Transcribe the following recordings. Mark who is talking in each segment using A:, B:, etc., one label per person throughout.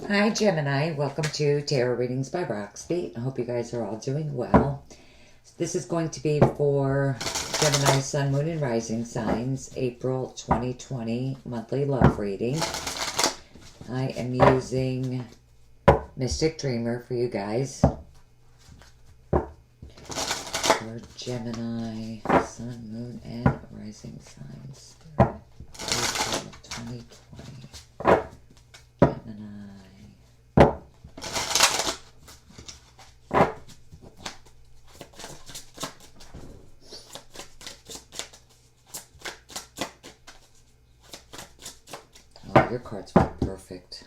A: Hi Gemini, welcome to Tarot Readings by Roxby. I hope you guys are all doing well. This is going to be for Gemini, Sun, Moon, and Rising signs, April 2020 monthly love reading. I am using Mystic Dreamer for you guys. For Gemini, Sun, Moon, and Rising signs, April 2020. Gemini. Oh, your cards were perfect.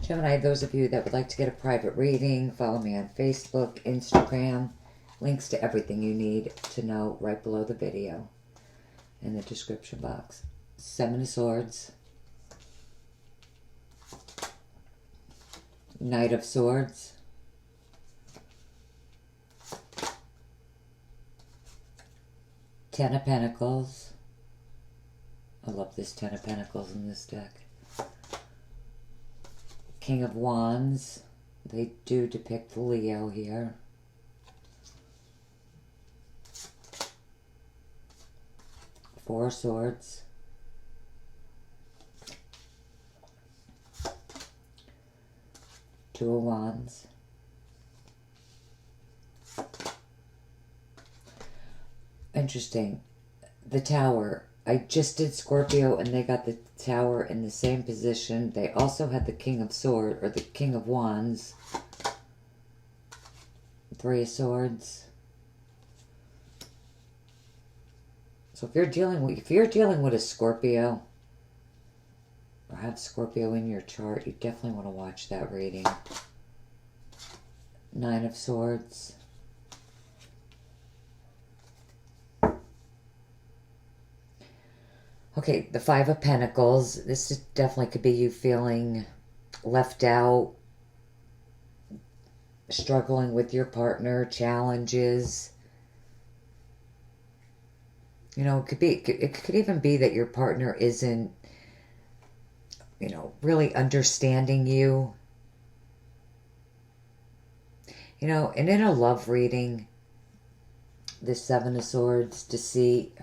A: Gemini, those of you that would like to get a private reading, follow me on Facebook, Instagram. Links to everything you need to know right below the video in the description box. Seven of Swords. Knight of Swords. Ten of Pentacles. I love this Ten of Pentacles in this deck. King of Wands. They do depict Leo here. Four of Swords. Two of Wands. Interesting. The Tower. I just did Scorpio and they got the Tower in the same position. They also had the King of Swords, or the King of Wands. Three of Swords. So if you're dealing with a Scorpio, or have Scorpio in your chart, you definitely want to watch that reading. Nine of Swords. Okay, the Five of Pentacles. This definitely could be you feeling left out, struggling with your partner, challenges. You know, it could even be that your partner isn't, you know, really understanding you. You know, and in a love reading, the Seven of Swords, deceit.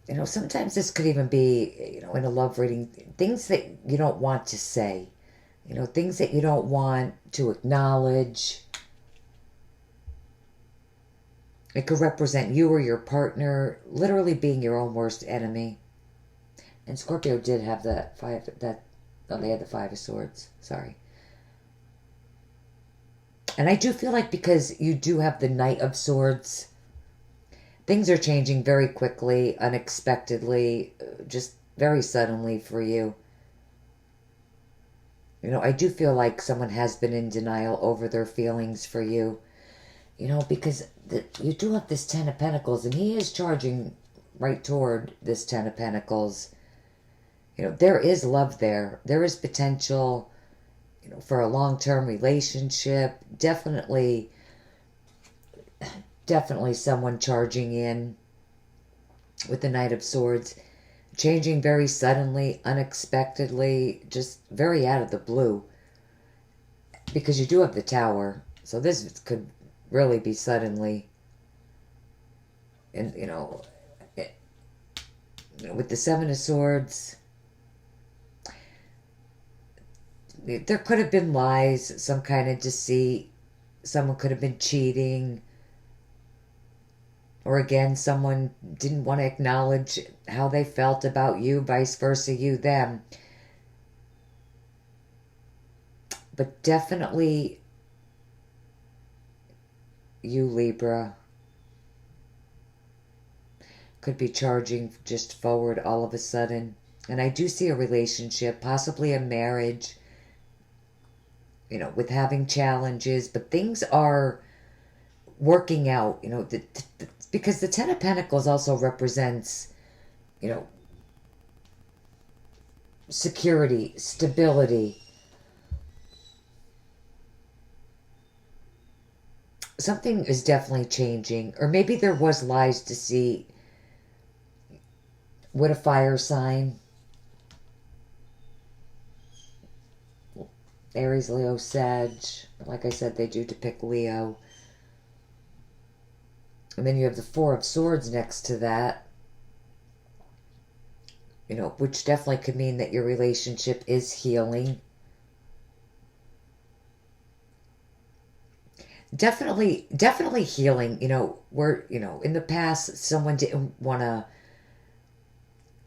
A: You know, sometimes this could even be, you know, in a love reading, things that you don't want to say. You know, things that you don't want to acknowledge. It could represent you or your partner literally being your own worst enemy. And Scorpio did have they had the Five of Swords. Sorry. And I do feel like because you do have the Knight of Swords, things are changing very quickly, unexpectedly, just very suddenly for you. You know, I do feel like someone has been in denial over their feelings for you. You know, because you do have this Ten of Pentacles, and he is charging right toward this Ten of Pentacles. You know, there is love there. There is potential, you know, for a long-term relationship. Definitely someone charging in with the Knight of Swords. Changing very suddenly, unexpectedly, just very out of the blue. Because you do have the Tower. So this could really be suddenly. And, you know, with the Seven of Swords, there could have been lies, some kind of deceit. Someone could have been cheating. Or again, someone didn't want to acknowledge how they felt about you, vice versa, you, them. But definitely you, Libra, could be charging just forward all of a sudden. And I do see a relationship, possibly a marriage, you know, with having challenges, but things are working out, you know, because the Ten of Pentacles also represents, you know, security, stability. Something is definitely changing. Or maybe there was lies to see with a fire sign. Aries, Leo, Sag. Like I said, they do depict Leo. And then you have the Four of Swords next to that. You know, which definitely could mean that your relationship is healing. Definitely healing. You know, where, you know, in the past, someone didn't want to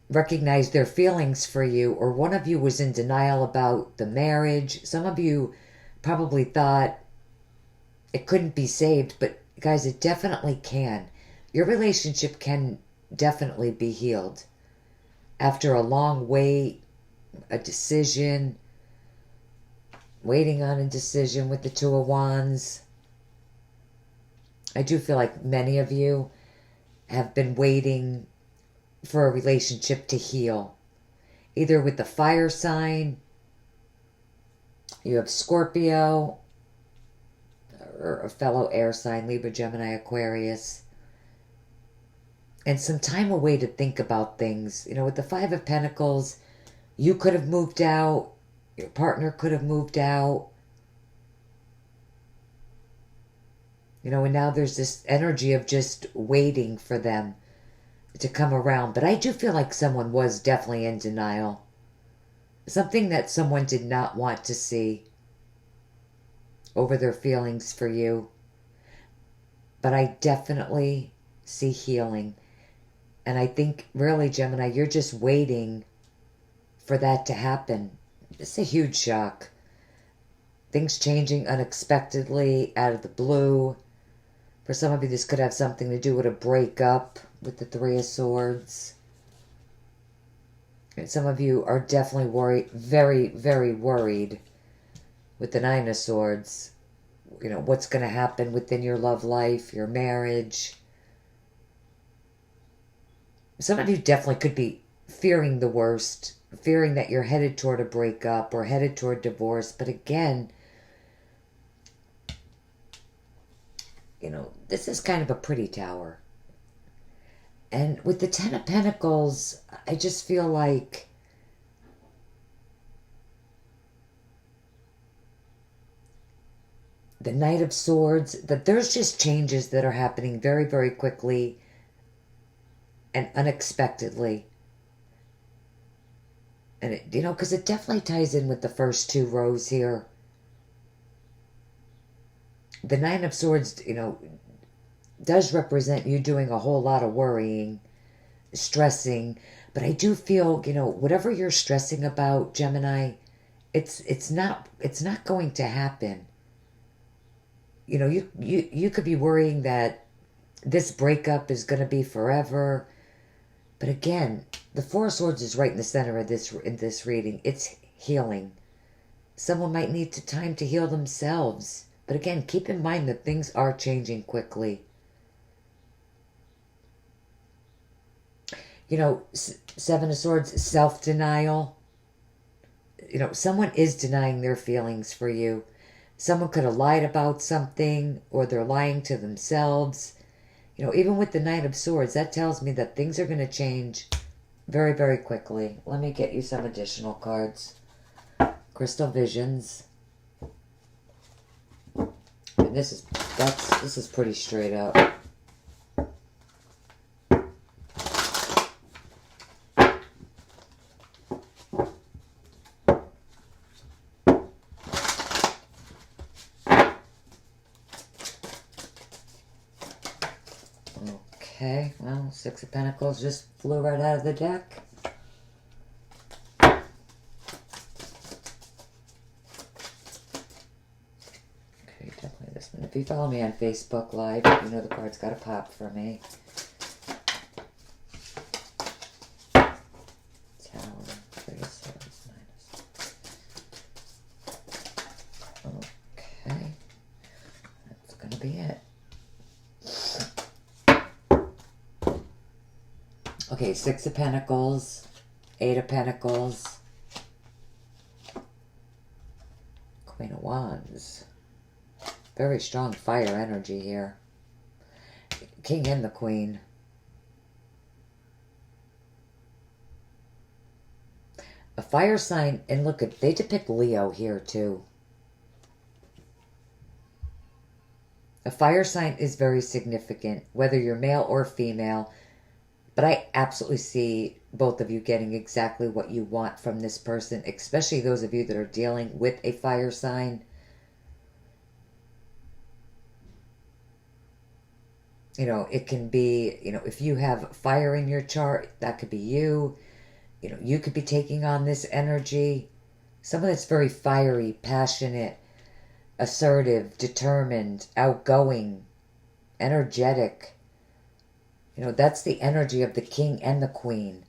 A: recognize their feelings for you, or one of you was in denial about the marriage. Some of you probably thought it couldn't be saved, but guys, it definitely can. Your relationship can definitely be healed after a long wait, a decision, waiting on a decision with the Two of Wands. I do feel like many of you have been waiting for a relationship to heal. Either with the fire sign, you have Scorpio, or a fellow air sign, Libra, Gemini, Aquarius. And some time away to think about things. You know, with the Five of Pentacles, you could have moved out. Your partner could have moved out. You know, and now there's this energy of just waiting for them to come around. But I do feel like someone was definitely in denial. Something that someone did not want to see over their feelings for you. But I definitely see healing. And I think, really, Gemini, you're just waiting for that to happen. It's a huge shock. Things changing unexpectedly, out of the blue. For some of you, this could have something to do with a breakup with the Three of Swords. And some of you are definitely worried, very, very worried with the Nine of Swords. You know, what's going to happen within your love life, your marriage. Some of you definitely could be fearing the worst, fearing that you're headed toward a breakup or headed toward divorce. But again, you know, this is kind of a pretty tower. And with the Ten of Pentacles, I just feel like the Knight of Swords, that there's just changes that are happening very, very quickly and unexpectedly. And, it, you know, because it definitely ties in with the first two rows here. The Nine of Swords, you know, does represent you doing a whole lot of worrying, stressing. But I do feel, you know, whatever you're stressing about, Gemini, it's not going to happen. You know, you could be worrying that this breakup is going to be forever. But again, the Four of Swords is right in the center of this, in this reading. It's healing. Someone might need time to heal themselves. But again, keep in mind that things are changing quickly. You know, Seven of Swords, self-denial. You know, someone is denying their feelings for you. Someone could have lied about something, or they're lying to themselves. You know, even with the Knight of Swords, that tells me that things are going to change very, very quickly. Let me get you some additional cards. Crystal Visions. And this is pretty straight up. Okay, well, Six of Pentacles just flew right out of the deck. Okay, definitely this one. If you follow me on Facebook Live, you know the card's got a pop for me. Tower, Three of Swords, minus. Okay, that's gonna be it. Okay, Six of Pentacles, Eight of Pentacles, Queen of Wands. Very strong fire energy here. King and the Queen. A fire sign, and look, they depict Leo here too. A fire sign is very significant, whether you're male or female. But I absolutely see both of you getting exactly what you want from this person, especially those of you that are dealing with a fire sign. You know, it can be, you know, if you have fire in your chart, that could be you. You know, you could be taking on this energy. Someone that's very fiery, passionate, assertive, determined, outgoing, energetic. You know, that's the energy of the King and the Queen.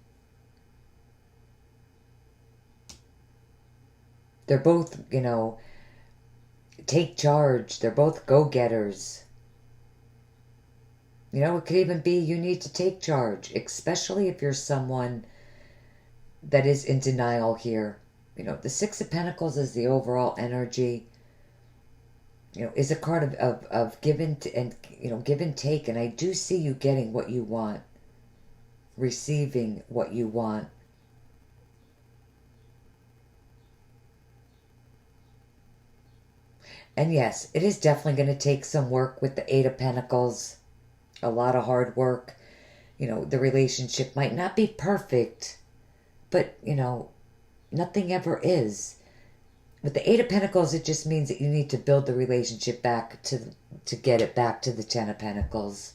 A: They're both, you know, take charge. They're both go-getters. You know, it could even be you need to take charge, especially if you're someone that is in denial here. You know, the Six of Pentacles is the overall energy. You know, is a card of give and give and take. And I do see you getting what you want, receiving what you want. And yes, it is definitely going to take some work with the Eight of Pentacles. A lot of hard work. You know, the relationship might not be perfect, but, you know, nothing ever is. With the Eight of Pentacles, it just means that you need to build the relationship back to get it back to the Ten of Pentacles.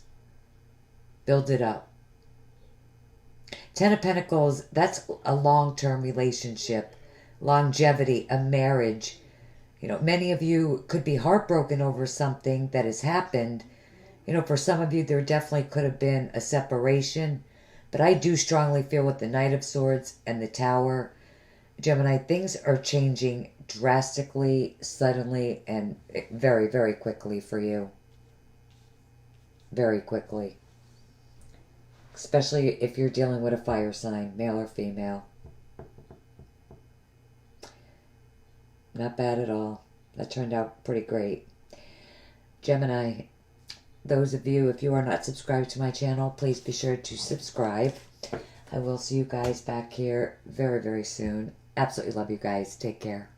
A: Build it up. Ten of Pentacles, that's a long-term relationship. Longevity, a marriage. You know, many of you could be heartbroken over something that has happened. You know, for some of you, there definitely could have been a separation. But I do strongly feel with the Knight of Swords and the Tower, Gemini, things are changing drastically, suddenly, and very, very quickly for you. Very quickly. Especially if you're dealing with a fire sign, male or female. Not bad at all. That turned out pretty great. Gemini, those of you, if you are not subscribed to my channel, please be sure to subscribe. I will see you guys back here very, very soon. Absolutely love you guys. Take care.